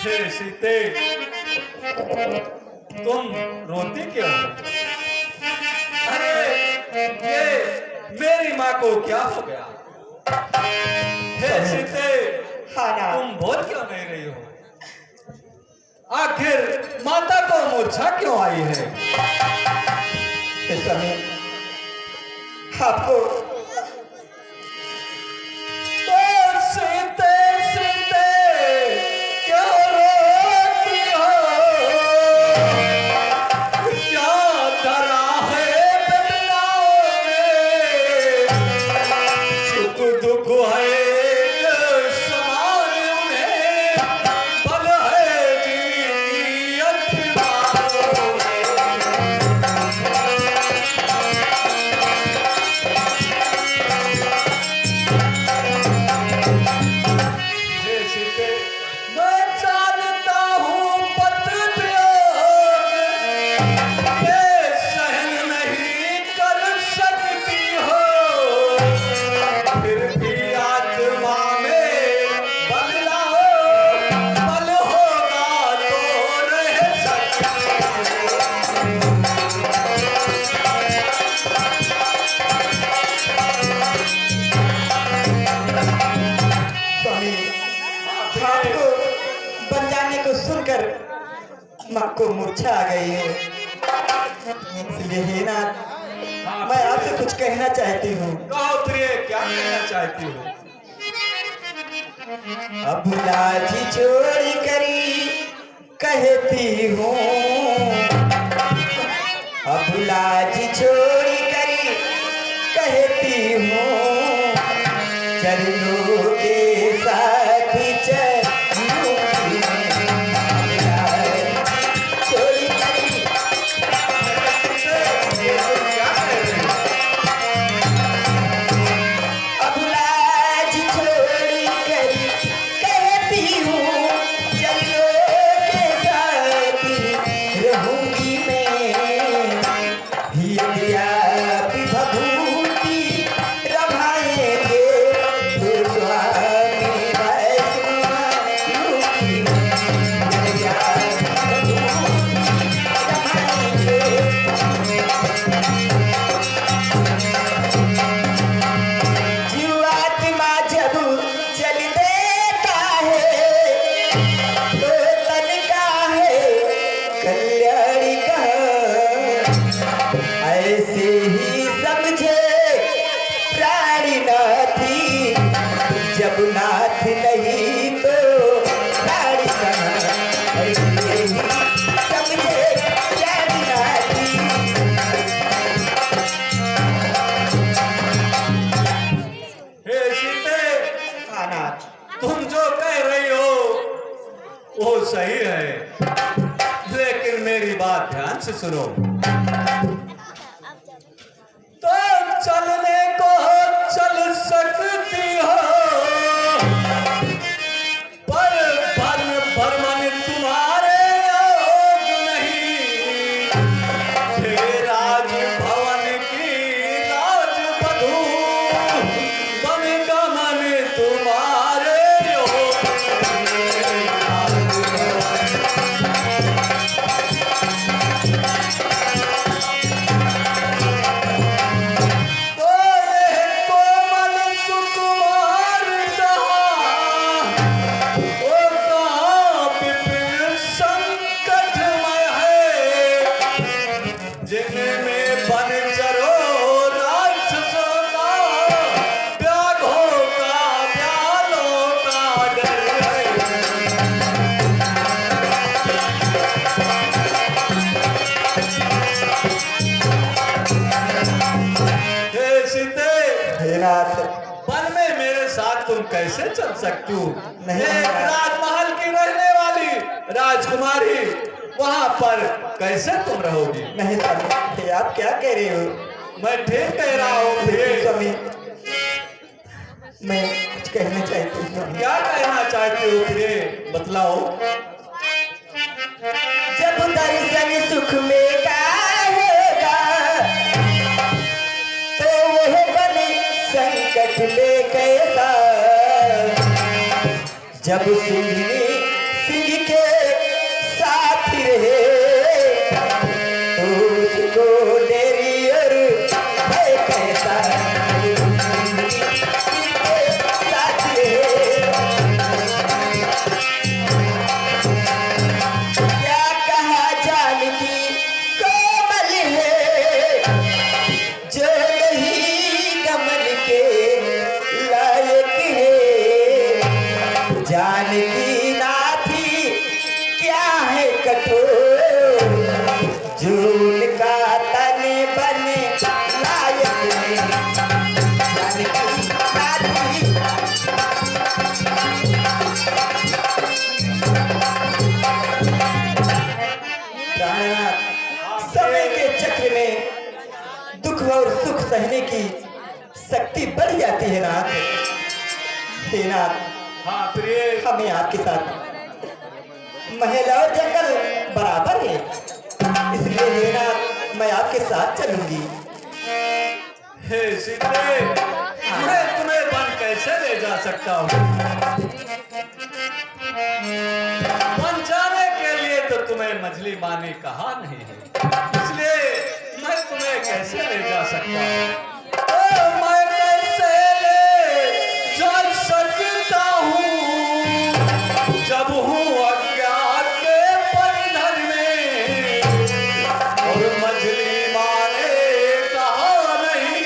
हे सीते, तुम रोती क्यों? अरे ये मेरी माँ को क्या हो गया? हे सीते, तुम बोल क्यों नहीं रही हो? आखिर माता को मूर्छा क्यों आई है? इस समय आपको माँ को मूर्छा आ गई है, इसलिए हे नाथ मैं आपसे कुछ कहना चाहती हूँ। कहो प्रिय, क्या कहना चाहती हो? अब लाजी छोड़ी करी कहती हूँ, अब लाजी छोड़ी करी कहती हूँ, चरणों के साथ ऐसे ही समझे प्राणी नाथी, जब नाथ नहीं तो प्राणी कहाँ। ऐसे ही समझे प्राणी नाथी। हे सीते, हाँ नाथ, तुम जो कह रही हो वो सही है, लेकिन मेरी बात ध्यान से सुनो। तो चलने को चल सकती हो, पर भर मन तुम्हारे योग नहीं। हे राजभवन की राजवधू, बन गमन तुम्हारे योग नहीं। तो ये कोमल सुकुमार कहाँ, ओ कहाँ विपिन संकटमय है, जिनमें बनचरों राक्षसों का, व्याघ्रों का, व्यालों का डर है। हे सीते, हे नाथ, वन में मेरे साथ तुम कैसे चल सकती हो? नहीं। एक राजमहल की रहने वाली राजकुमारी, वहां पर कैसे तुम रहोगी? नहीं स्वामी, ये आप क्या कह रहे हो? मैं ठीक कह रहा हूँ। देखिए स्वामी, मैं कुछ कहना चाहती हूँ स्वामी। क्या कहना चाहती हो? फिर बतलाओ। जब दर्शन सुख में गाएगा, तो वह बने संकट में कैसा। जब सिंह के साथ रहे, तो उसको डेरी और भय कैसा। सिंह के साथ रहे, क्या कहा जानकी कोमल है, जो नहीं गमन के लायक है। जानकी नाथी क्या है कठोर, जो उनका तन बने लायक है। जानकी नाथी प्राणनाथ, समय के चक्र में दुख और सुख सहने की शक्ति बढ़ जाती है नाथ। हे नाथ, हाँ प्रिय, हमें आपके साथ महिला और जंगल बराबर है, इसलिए हे नाथ मैं आपके साथ चलूंगी। हे सीते, मैं तुम्हें वन कैसे ले जा सकता हूँ? वन जाने के लिए तो तुम्हें मछली माने कहा नहीं है, इसलिए मैं तुम्हें कैसे ले जा सकता हूँ? ओ, मैं कैसे ले जा सकता हूँ, जब हूँ अज्ञात के बंधन में, और मछली माने कहा नहीं,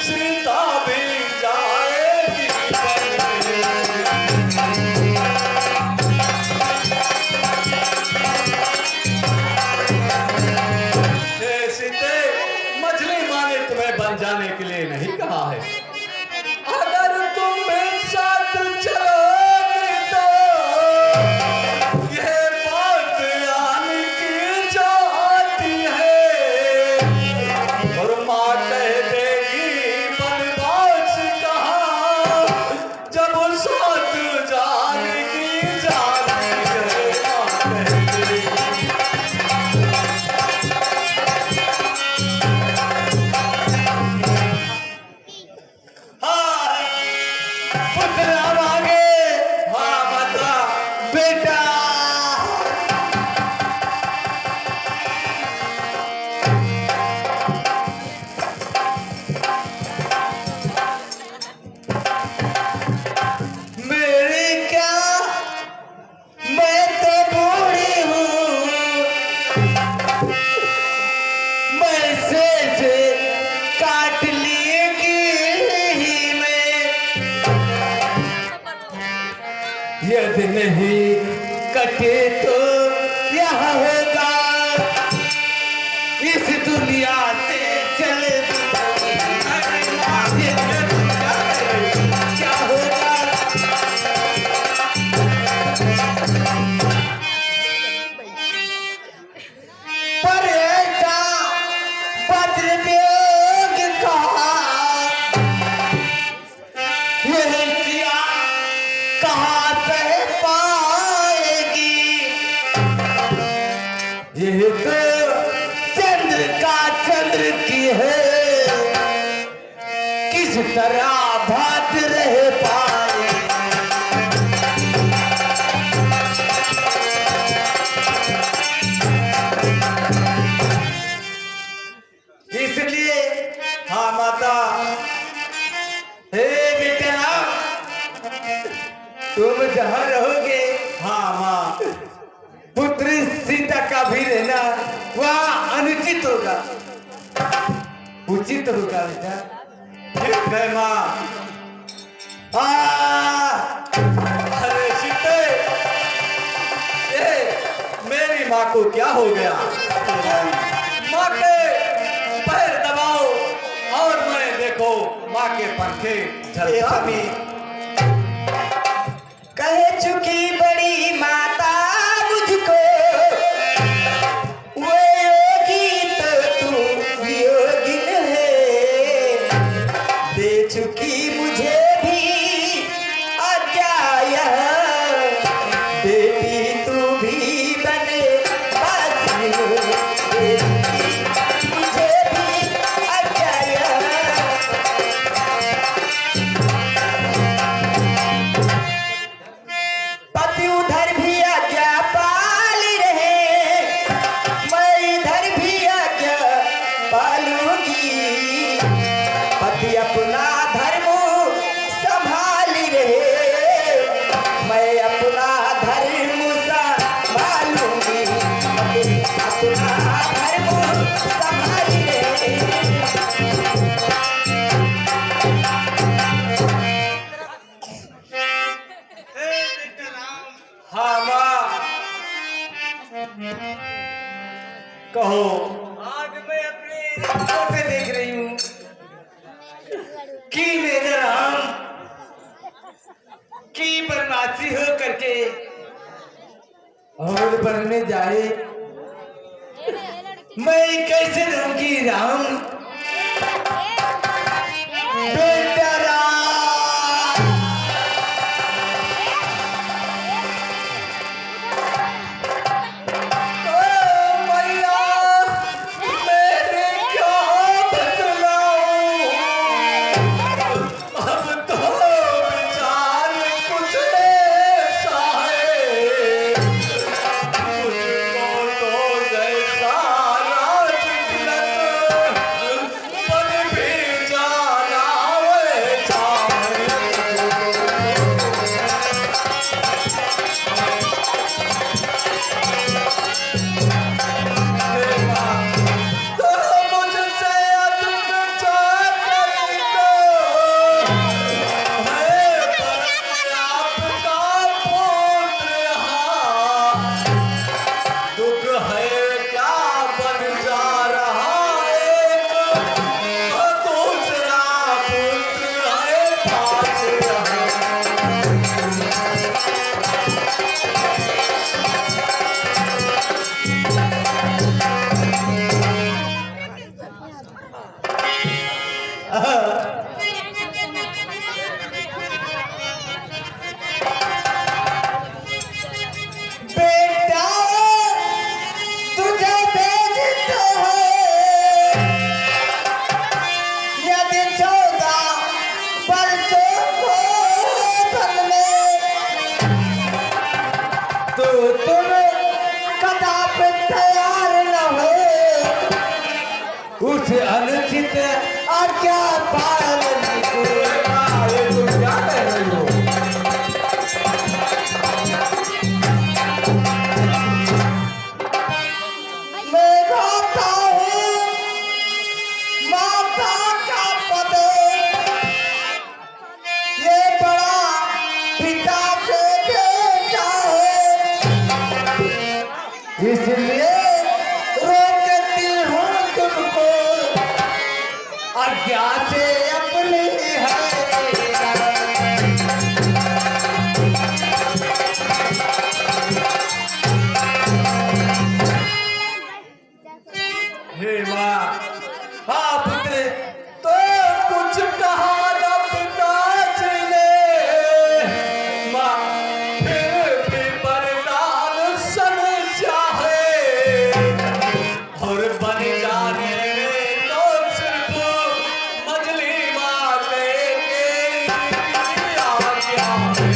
सीता भी जाएगी वन में। हे सीते, मछली माने तुम्हें बन नहीं कटे तो यहाँ होगा इस दुनिया से चले क्या होगा। पर ऐसा वज्रयोग कहा, यह सिया कहाँ से पाएगी। यह तो चंद्र का चंद्र की है, किस तरह भात रह पाए। इसलिए हाँ माता, हे बेटा तुम जहाँ रहोगे, हाँ माँ, पुत्री सीता का भी रहना वह अनुचित होगा, उचित होगा बेटा। ठीक है माँ। अरे सीते, मेरी माँ को क्या हो गया? माँ के पैर दबाओ और मैं देखो माँ के पंखे झलका भी। कह चुकी बड़ी माता मुझको, वो योगी तो तू योगिन है। दे चुकी मुझे भी आज्ञा यह, बेटी तू भी बने बासी हो। दे चुकी मुझे भी आज्ञा यह, पति उधर भी आज्ञा पाल रहे, मैं इधर भी आज्ञा पालूंगी। पति अपना धर्म संभाल रहे, मैं अपना धर्म संभालूंगी। पति अपना धर्म संभाल रहे। हाँ माँ, कहो। आज मैं अपनी आंखों से देख रही हूँ कि मेरा राम की बदमाशी हो करके और बनने जाए, मैं कैसे रहूंगी राम। बेटा राम, उस अनुचित आज्ञा पालन को तुम क्या कह रही हो? मैं गाता हूँ माता का पद, ये बड़ा पिता के बेटा सीता से अपने है। हे माँ, आपने तो कुछ कहा न पिताजी ने, माँ फिर भी बलिदान समझा है, और बन जाने तो सिर्फ मजली माते के आज्ञा है।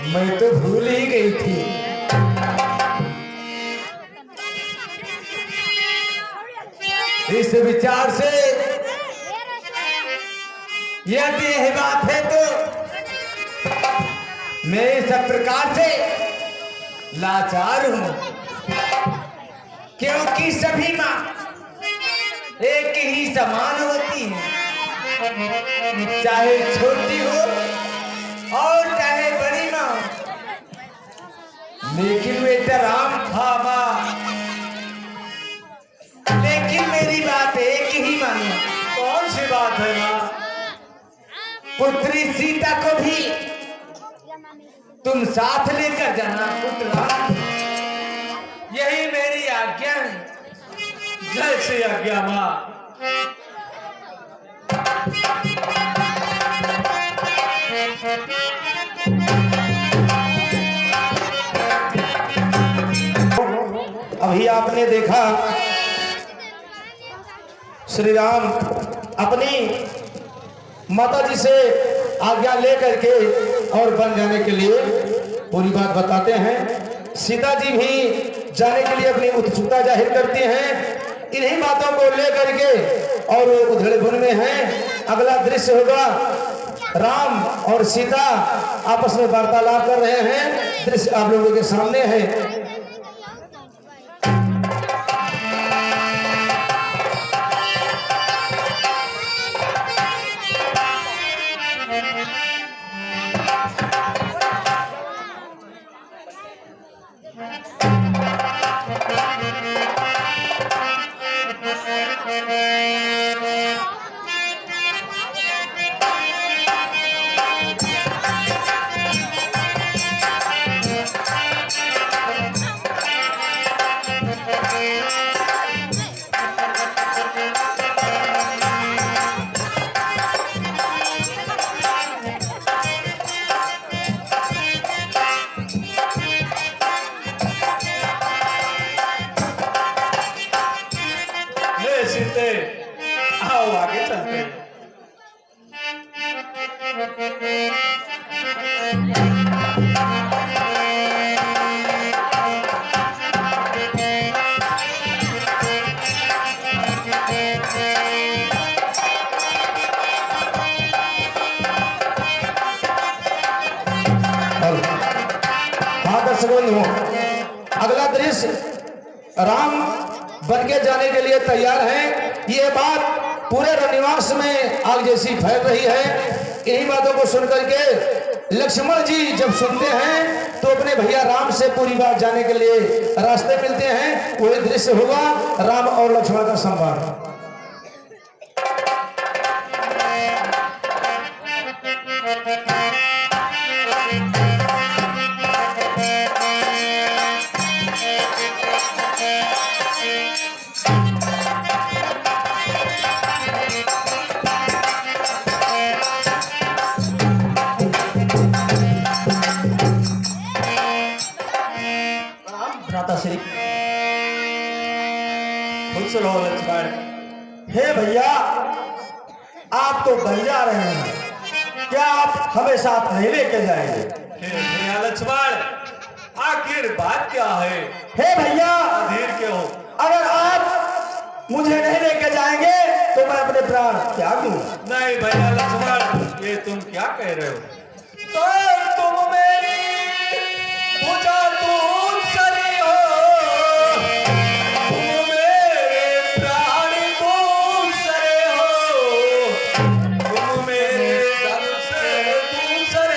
मैं तो भूल ही गई थी। इस विचार से यदि यह बात है तो मैं सब प्रकार से लाचार हूं, क्योंकि सभी माँ एक ही समान होती है, चाहे छोटी हो और चाहे बड़ी माँ। लेकिन बेटा राम था माँ, लेकिन मेरी बात एक ही मानो। कौन सी बात है माँ? पुत्री सीता को भी तुम साथ लेकर जाना पुत्र, यही मेरी आज्ञा है। जैसी आज्ञा माँ। अभी आपने देखा श्री राम अपनी माता जी से आज्ञा लेकर के और बन जाने के लिए पूरी बात बताते हैं। सीता जी भी जाने के लिए अपनी उत्सुकता जाहिर करती हैं। इन्हीं बातों को लेकर के और वो उधेड़-बुन में हैं। अगला दृश्य होगा राम और सीता आपस में वार्तालाप कर रहे हैं। दृश्य आप लोगों के सामने है। सीते, आओ आगे चलते हैं। हाँ दर्शक बंधुओं, अगला दृश्य राम बन के जाने के लिए तैयार हैं। ये बात पूरे रनिवास में आग जैसी फैल रही है। इन्हीं बातों को सुनकर के लक्ष्मण जी जब सुनते हैं तो अपने भैया राम से पूरी बात जाने के लिए रास्ते मिलते हैं। वही दृश्य होगा राम और लक्ष्मण का संवाद। श्री खुश रहो लक्ष्मण। हे भैया, आप तो बन जा रहे हैं, क्या आप हमें साथ नहीं लेके जाएंगे? हे भैया लक्ष्मण, आखिर बात क्या है? हे भैया, धीर क्यों? अगर आप मुझे नहीं लेके जाएंगे तो मैं अपने प्राण त्याग दूंगा। नहीं भैया लक्ष्मण, ये तुम क्या कह रहे हो? तो तुम मेरी पूजा तुम सरी हो, तुम मेरे प्राण तुम सरे हो, तुम मेरे दर से तुम सरे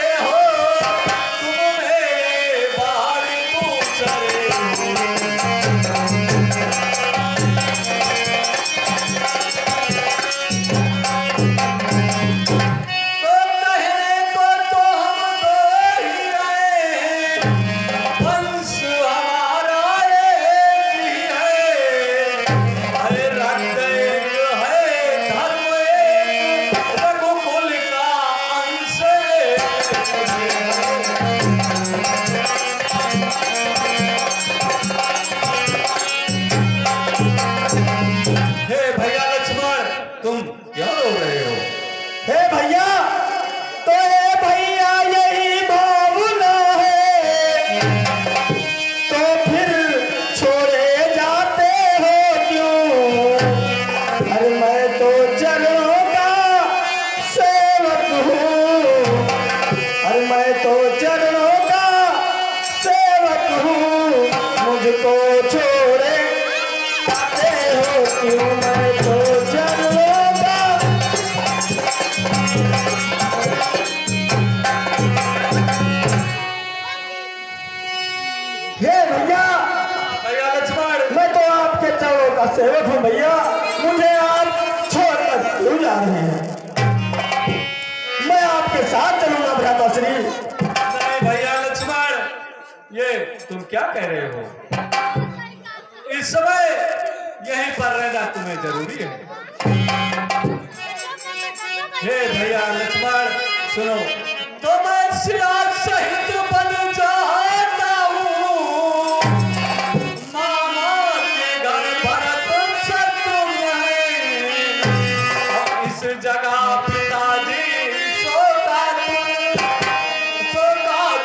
सेवक हूँ भैया, मुझे आप छोड़कर क्यों जा रहे हैं? मैं आपके साथ चलूंगा भ्राता श्री। नहीं भैया लक्ष्मण, ये तुम क्या कह रहे हो? इस समय यहीं पर रहना तुम्हें जरूरी है। हे भैया लक्ष्मण सुनो, तो मैं सियार सहित बन जाता हूँ, मामा के घर भरत शत्रु है, और इस जगह पिताजी सोता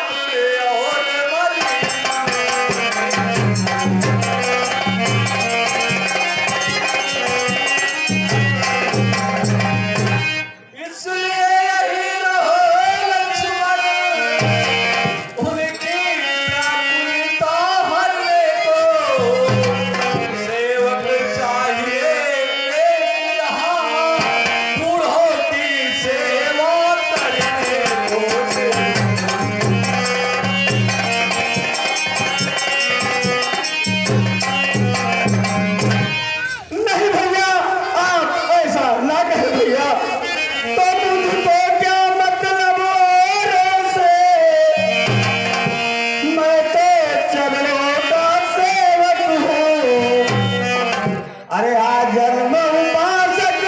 तुरे और मरी। इसलिए यही रहो लक्ष्मण, उनकी व्याकुलता हरने को सेवक चाहिए यहाँ, बूढ़ों की सेवा करने को। नहीं भैया, आप ऐसा ना कहें भैया। तो मुझको क्या मतलब और से, मैं तो चरणों का सेवक हूँ। अरे आजन्म उपासक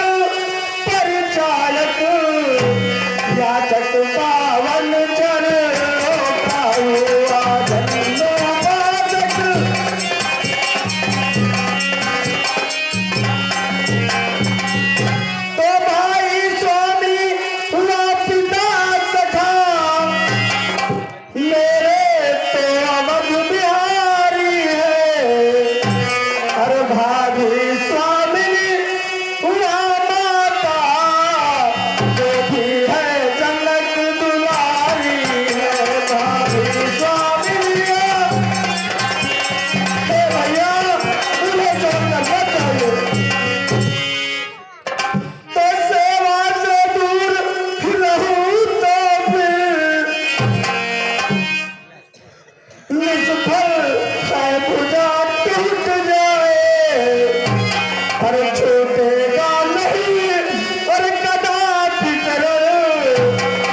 परिचालक, याचक पावन चरणों का हूँ। आजन्म उपासक तो भाई स्वामी हुआ पिता सखा, मेरे तो अवध बिहारी है। अरे भाभी स्वामिनी हुआ माता, जो भी है जनक दुलारी है। भाभी स्वामिनी हे भैया, उन्हें छोड़कर मत जाइए। तो सेवा से दूर रहूं तो फिर निष्फल है, भुजा टूट जाए, पर छूटेगा नहीं और कदापि चरण,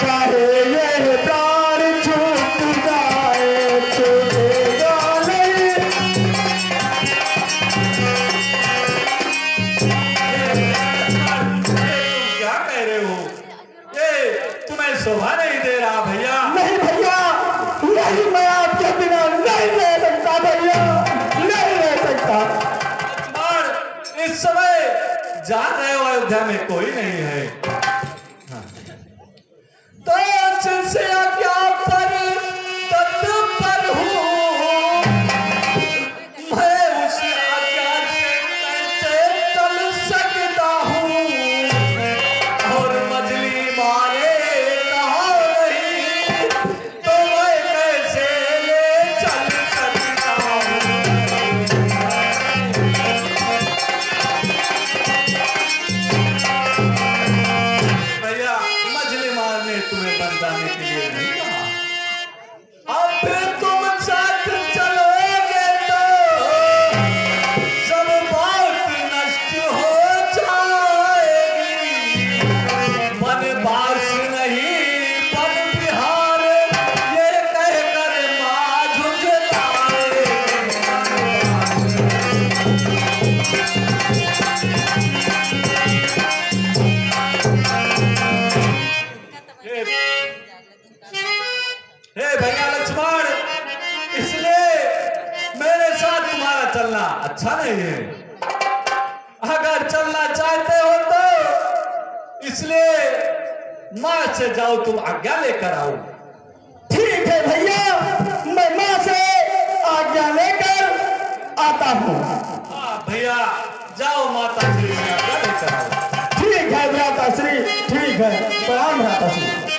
चाहे ये प्राण छूट जाए, छूटेगा नहीं। तुम क्या कह रहे हो? ये तुम्हें शोभा नहीं दे रहा भैया। नहीं भैया, नहीं, मैं आपके बिना नहीं रह सकता भैया, नहीं रह सकता। लक्ष्मण इस समय जान रहे हो अयोध्या में कोई नहीं है। हाँ। तो से क्या पर तत्पर हूँ, मैं उस आज्ञा से कैसे चल सकता हूँ, और मजली मारे कहा नहीं, तो मैं कैसे ले चल सकता हूँ। भैया मछली मारने तुम्हें बन जाने के लिए नहीं कहा। अब तुम साथ चलोगे तो सब बात नष्ट हो जाएगी। बनवास नहीं बन बिहार, ये कहकर माँ झुकलाएगी। हे भैया लक्ष्मण, इसलिए मेरे साथ तुम्हारा चलना अच्छा नहीं है। अगर चलना चाहते हो तो इसलिए माँ से जाओ, तुम आज्ञा लेकर आओ। ठीक है भैया, मैं माँ से आज्ञा लेकर आता हूँ। हाँ भैया जाओ, माता श्री से आज्ञा लेकर आओ। ठीक है भ्राता श्री, ठीक है। प्रणाम भ्राता श्री।